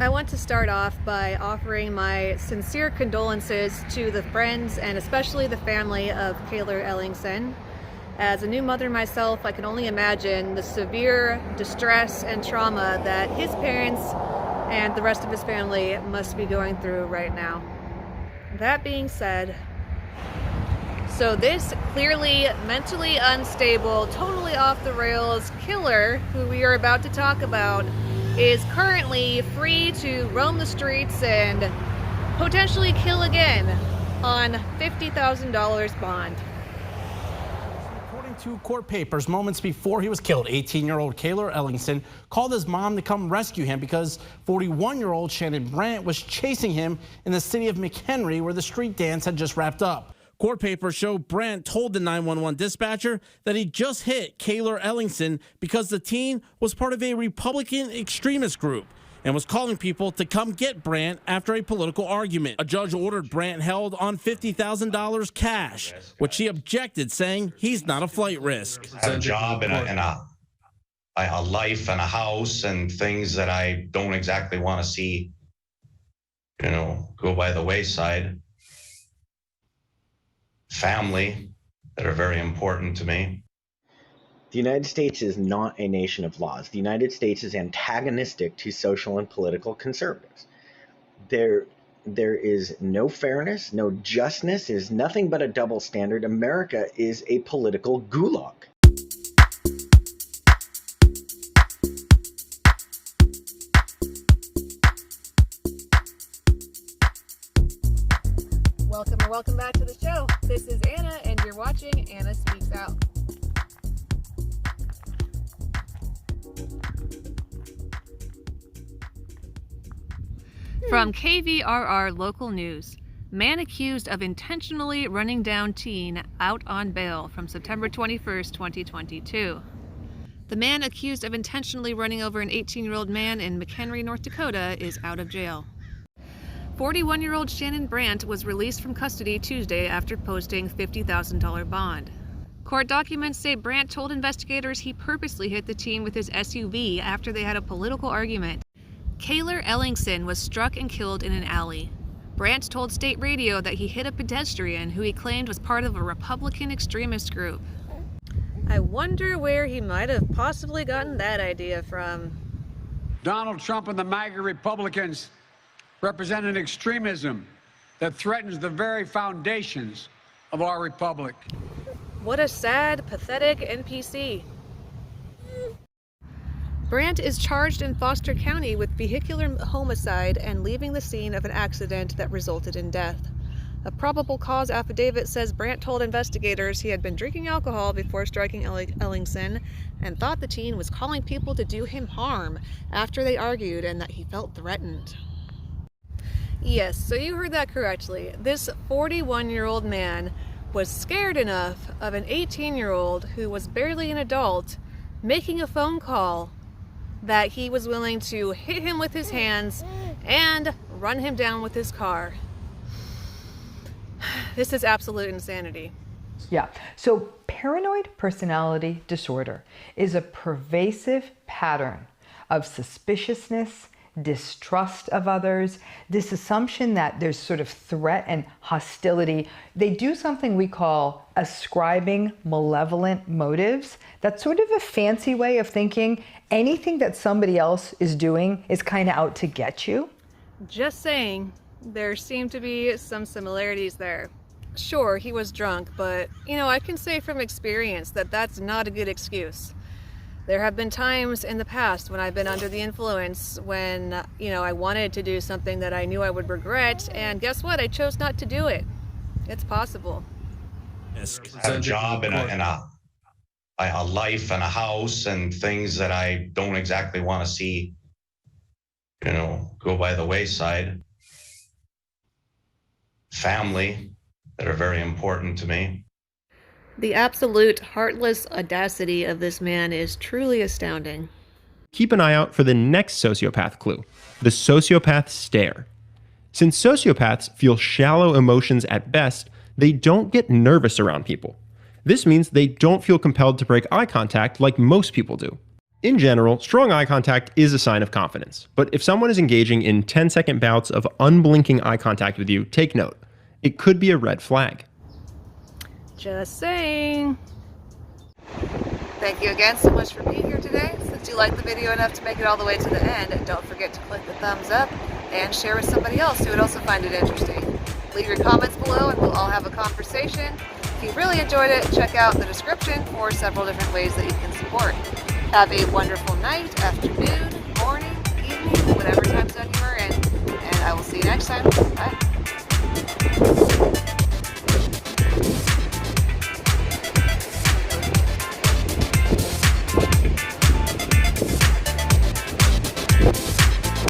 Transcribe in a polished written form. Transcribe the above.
I want to start off by offering my sincere condolences to the friends and especially the family of Cayler Ellingson. As a new mother myself, I can only imagine the severe distress and trauma that his parents and the rest of his family must be going through right now. That being said, so this clearly mentally unstable, totally off the rails killer who we are about to talk about is currently free to roam the streets and potentially kill again on $50,000 bond. According to court papers, moments before he was killed, 18-year-old Cayler Ellingson called his mom to come rescue him because 41-year-old Shannon Brandt was chasing him in the city of McHenry where the street dance had just wrapped up. Court papers show Brandt told the 911 dispatcher that he just hit Cayler Ellingson because the teen was part of a Republican extremist group and was calling people to come get Brandt after a political argument. A judge ordered Brandt held on $50,000 cash, which he objected, saying he's not a flight risk. I have a job and a life and a house and things that I don't exactly want to see, go by the wayside. Family that are very important to me. The United States is not a nation of laws. The United States is antagonistic to social and political conservatives. There is no fairness, no justness, is nothing but a double standard. America is a political gulag. Welcome back to the show. This is Anna, and you're watching Anna Speaks Out. From KVRR Local News, man accused of intentionally running down teen out on bail from September 21st, 2022. The man accused of intentionally running over an 18-year-old man in McHenry, North Dakota is out of jail. 41-year-old Shannon Brandt was released from custody Tuesday after posting $50,000 bond. Court documents say Brandt told investigators he purposely hit the teen with his SUV after they had a political argument. Cayler Ellingson was struck and killed in an alley. Brandt told state radio that he hit a pedestrian who he claimed was part of a Republican extremist group. I wonder where he might have possibly gotten that idea from. Donald Trump and the MAGA Republicans represent an extremism that threatens the very foundations of our republic. What a sad, pathetic NPC. Brandt is charged in Foster County with vehicular homicide and leaving the scene of an accident that resulted in death. A probable cause affidavit says Brandt told investigators he had been drinking alcohol before striking Ellingson and thought the teen was calling people to do him harm after they argued and that he felt threatened. Yes, so you heard that correctly. This 41-year-old man was scared enough of an 18-year-old who was barely an adult making a phone call that he was willing to hit him with his hands and run him down with his car. This is absolute insanity. Yeah, so paranoid personality disorder is a pervasive pattern of suspiciousness, distrust of others, this assumption that there's sort of threat and hostility. They do something we call ascribing malevolent motives. That's sort of a fancy way of thinking anything that somebody else is doing is kind of out to get you. Just saying, there seem to be some similarities there. Sure, he was drunk, but I can say from experience that that's not a good excuse. There have been times in the past when I've been under the influence when, I wanted to do something that I knew I would regret, and guess what? I chose not to do it. It's possible. I have a job and a life and a house and things that I don't exactly want to see, go by the wayside. Family that are very important to me. The absolute heartless audacity of this man is truly astounding. Keep an eye out for the next sociopath clue, the sociopath stare. Since sociopaths feel shallow emotions at best, they don't get nervous around people. This means they don't feel compelled to break eye contact like most people do. In general, strong eye contact is a sign of confidence. But if someone is engaging in 10-second bouts of unblinking eye contact with you, take note. It could be a red flag. Just saying. Thank you again so much for being here today. Since you liked the video enough to make it all the way to the end, don't forget to click the thumbs up and share with somebody else who would also find it interesting. Leave your comments below and we'll all have a conversation. If you really enjoyed it, check out the description for several different ways that you can support. Have a wonderful night, afternoon, morning, evening, whatever time zone you are in, and I will see you next time. Bye.